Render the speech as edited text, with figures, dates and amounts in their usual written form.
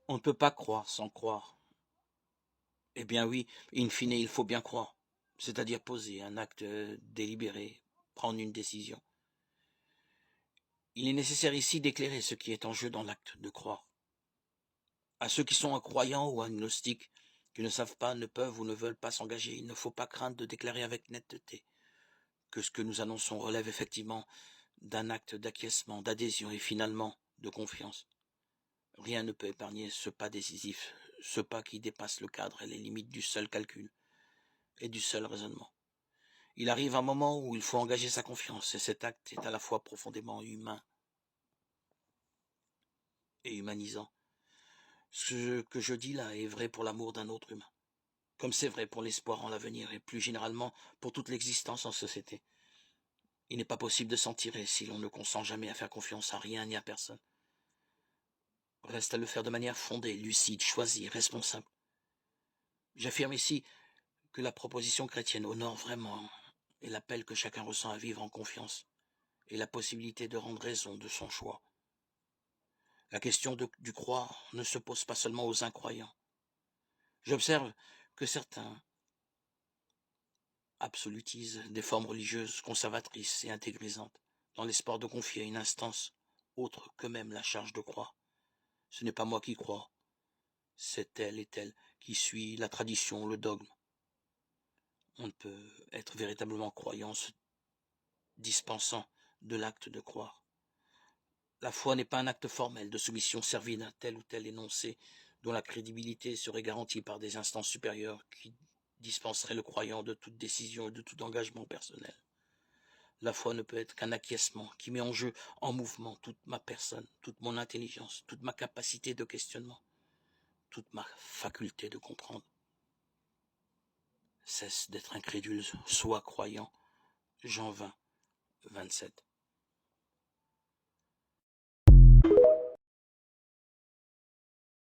On ne peut pas croire sans croire. Eh bien oui, in fine, il faut bien croire, c'est-à-dire poser un acte délibéré, prendre une décision. Il est nécessaire ici d'éclairer ce qui est en jeu dans l'acte de croire. À ceux qui sont incroyants ou agnostiques, qui ne savent pas, ne peuvent ou ne veulent pas s'engager, il ne faut pas craindre de déclarer avec netteté que ce que nous annonçons relève effectivement d'un acte d'acquiescement, d'adhésion et finalement de confiance. Rien ne peut épargner ce pas décisif, ce pas qui dépasse le cadre et les limites du seul calcul et du seul raisonnement. Il arrive un moment où il faut engager sa confiance, et cet acte est à la fois profondément humain et humanisant. Ce que je dis là est vrai pour l'amour d'un autre humain, comme c'est vrai pour l'espoir en l'avenir, et plus généralement pour toute l'existence en société. Il n'est pas possible de s'en tirer si l'on ne consent jamais à faire confiance à rien ni à personne. Reste à le faire de manière fondée, lucide, choisie, responsable. J'affirme ici que la proposition chrétienne honore vraiment et l'appel que chacun ressent à vivre en confiance et la possibilité de rendre raison de son choix. La question du croire ne se pose pas seulement aux incroyants. J'observe que certains absolutisent des formes religieuses conservatrices et intégrisantes dans l'espoir de confier à une instance autre qu'eux-mêmes la charge de croire. Ce n'est pas moi qui crois, c'est telle et telle qui suit la tradition, le dogme. On ne peut être véritablement croyant se dispensant de l'acte de croire. La foi n'est pas un acte formel de soumission servile à tel ou tel énoncé dont la crédibilité serait garantie par des instances supérieures qui dispenseraient le croyant de toute décision et de tout engagement personnel. La foi ne peut être qu'un acquiescement qui met en jeu, en mouvement, toute ma personne, toute mon intelligence, toute ma capacité de questionnement, toute ma faculté de comprendre. Cesse d'être incrédule, sois croyant. Jean 20, 27.